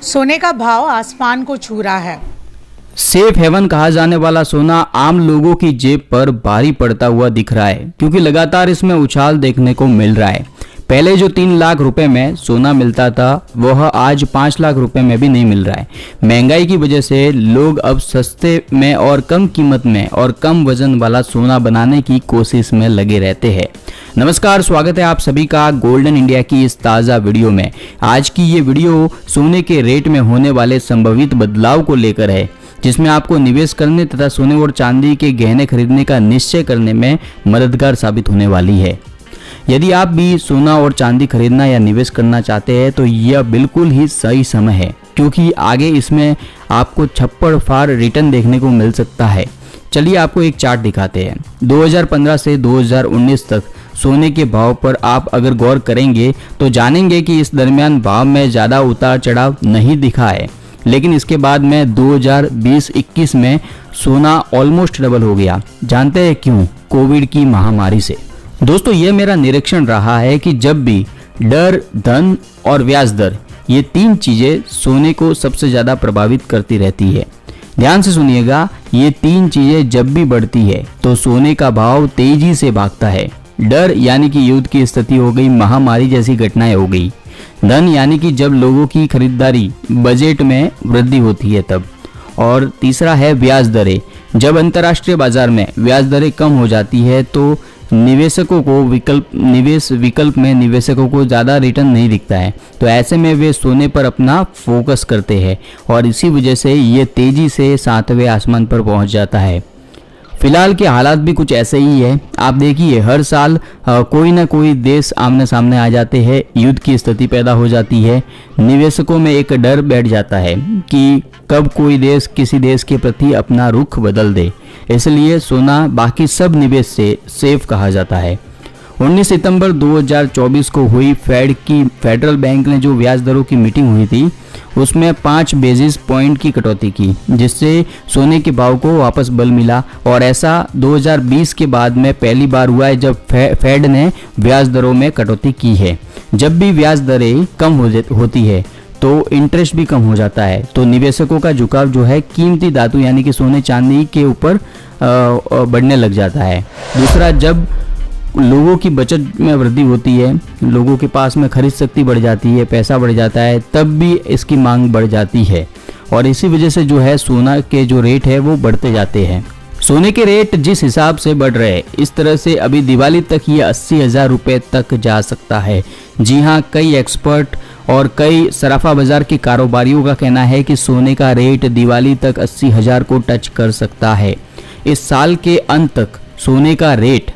सोने का भाव आसमान को छू रहा है। सेफ हेवन कहा जाने वाला सोना आम लोगों की जेब पर भारी पड़ता हुआ दिख रहा है, क्योंकि लगातार इसमें उछाल देखने को मिल रहा है। पहले जो 3 लाख रुपए में सोना मिलता था वह आज 5 लाख रुपए में भी नहीं मिल रहा है। महंगाई की वजह से लोग अब सस्ते में और कम कीमत में और कम वजन वाला सोना बनाने की कोशिश में लगे रहते हैं। नमस्कार, स्वागत है आप सभी का गोल्डन इंडिया की इस ताज़ा वीडियो में। आज की ये वीडियो सोने के रेट में होने वाले संभावित बदलाव को लेकर है, जिसमें आपको निवेश करने तथा सोने और चांदी के गहने खरीदने का निश्चय करने में मददगार साबित होने वाली है। यदि आप भी सोना और चांदी खरीदना या निवेश करना चाहते हैं तो यह बिल्कुल ही सही समय है, क्योंकि आगे इसमें आपको छप्पड़ फाड़ रिटर्न देखने को मिल सकता है। चलिए आपको एक चार्ट दिखाते हैं। 2015 से 2019 तक सोने के भाव पर आप अगर गौर करेंगे तो जानेंगे कि इस दरमियान भाव में ज़्यादा उतार चढ़ाव नहीं दिखा है, लेकिन इसके बाद में 2020-21 में सोना ऑलमोस्ट डबल हो गया। जानते हैं क्यों? कोविड की महामारी से। दोस्तों, ये मेरा निरीक्षण रहा है कि जब भी डर, धन और ब्याज दर, ये 3 चीजें सोने को सबसे ज्यादा प्रभावित करती रहती है। ध्यान से सुनिएगा, ये 3 चीजें जब भी बढ़ती है तो सोने का भाव तेजी से भागता है। डर यानी कि युद्ध की स्थिति हो गई, महामारी जैसी घटनाएं हो गई। धन यानी कि जब लोगों की खरीदारी बजट में वृद्धि होती है तब। और तीसरा है ब्याज दरें। जब अंतर्राष्ट्रीय बाजार में ब्याज दरें कम हो जाती है तो निवेशकों को विकल्प में निवेशकों को ज़्यादा रिटर्न नहीं दिखता है, तो ऐसे में वे सोने पर अपना फोकस करते हैं और इसी वजह से ये तेज़ी से 7वें आसमान पर पहुंच जाता है। फिलहाल के हालात भी कुछ ऐसे ही है। आप देखिए, हर साल कोई ना कोई देश आमने सामने आ जाते हैं, युद्ध की स्थिति पैदा हो जाती है। निवेशकों में एक डर बैठ जाता है कि कब कोई देश किसी देश के प्रति अपना रुख बदल दे, इसलिए सोना बाकी सब निवेश से सेफ कहा जाता है। 19 सितंबर 2024 को हुई फेडरल बैंक ने जो ब्याज दरों की मीटिंग हुई थी उसमें 5 बेसिस पॉइंट की कटौती की, जिससे सोने के भाव को वापस बल मिला। और ऐसा 2020 के बाद में पहली बार हुआ है जब फेड ने ब्याज दरों में कटौती की है। जब भी ब्याज दरें कम होती है तो इंटरेस्ट भी कम हो जाता है, तो निवेशकों का झुकाव जो है कीमती धातु यानी कि सोने चांदी के ऊपर बढ़ने लग जाता है। दूसरा, जब लोगों की बचत में वृद्धि होती है, लोगों के पास में खरीद शक्ति बढ़ जाती है, पैसा बढ़ जाता है, तब भी इसकी मांग बढ़ जाती है और इसी वजह से जो है सोना के जो रेट है वो बढ़ते जाते हैं। सोने के रेट जिस हिसाब से बढ़ रहे हैं, इस तरह से अभी दिवाली तक ये 80,000 रुपये तक जा सकता है। जी हाँ, कई एक्सपर्ट और कई सराफा बाजार के कारोबारियों का कहना है कि सोने का रेट दिवाली तक 80,000 को टच कर सकता है। इस साल के अंत तक सोने का रेट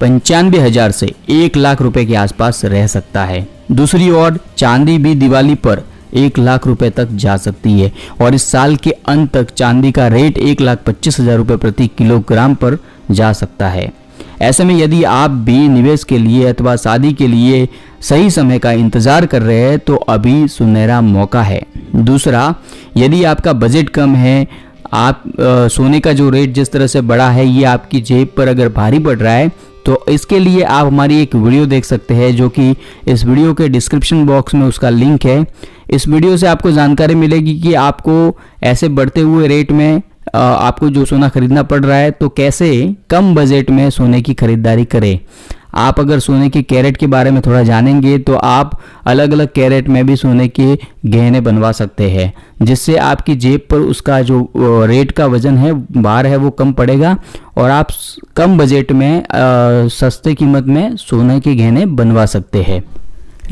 95,000 से 1 लाख रुपए के आसपास रह सकता है। दूसरी ओर चांदी भी दिवाली पर 1 लाख रुपए तक जा सकती है और इस साल के अंत तक चांदी का रेट 1,25,000 रुपये प्रति किलोग्राम पर जा सकता है। ऐसे में यदि आप भी निवेश के लिए अथवा शादी के लिए सही समय का इंतजार कर रहे हैं तो अभी सुनहरा मौका है। दूसरा, यदि आपका बजट कम है, आप सोने का जो रेट जिस तरह से बढ़ा है ये आपकी जेब पर अगर भारी पड़ रहा है तो इसके लिए आप हमारी एक वीडियो देख सकते हैं, जो कि इस वीडियो के डिस्क्रिप्शन बॉक्स में उसका लिंक है। इस वीडियो से आपको जानकारी मिलेगी कि आपको ऐसे बढ़ते हुए रेट में आपको जो सोना खरीदना पड़ रहा है तो कैसे कम बजट में सोने की खरीदारी करें। आप अगर सोने के कैरेट के बारे में थोड़ा जानेंगे तो आप अलग अलग कैरेट में भी सोने के गहने बनवा सकते हैं, जिससे आपकी जेब पर उसका जो रेट का वजन है, भार है, वो कम पड़ेगा और आप कम बजट में सस्ते कीमत में सोने के गहने बनवा सकते हैं।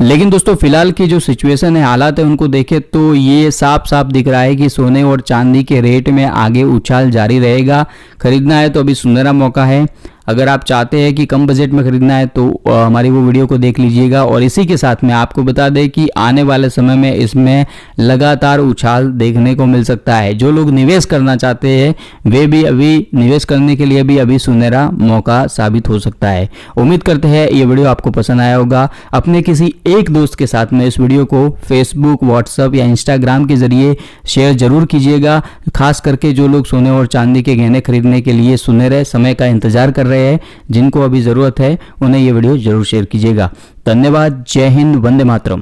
लेकिन दोस्तों, फिलहाल की जो सिचुएशन है, हालात है, उनको देखें तो ये साफ साफ दिख रहा है कि सोने और चांदी के रेट में आगे उछाल जारी रहेगा। खरीदना है तो अभी सुनहरा मौका है। अगर आप चाहते हैं कि कम बजट में खरीदना है तो हमारी वो वीडियो को देख लीजिएगा। और इसी के साथ में आपको बता दें कि आने वाले समय में इसमें लगातार उछाल देखने को मिल सकता है। जो लोग निवेश करना चाहते हैं वे भी अभी निवेश करने के लिए भी अभी सुनहरा मौका साबित हो सकता है। उम्मीद करते हैं ये वीडियो आपको पसंद आया होगा। अपने किसी एक दोस्त के साथ में इस वीडियो को फेसबुक, व्हाट्सएप या इंस्टाग्राम के जरिए शेयर जरूर कीजिएगा। खास करके जो लोग सोने और चांदी के गहने खरीदने के लिए सुनहरे समय का इंतजार कर रहे हैं, जिनको अभी जरूरत है, उन्हें ये वीडियो जरूर शेयर कीजिएगा। धन्यवाद। जय हिंद। वंदे मातरम।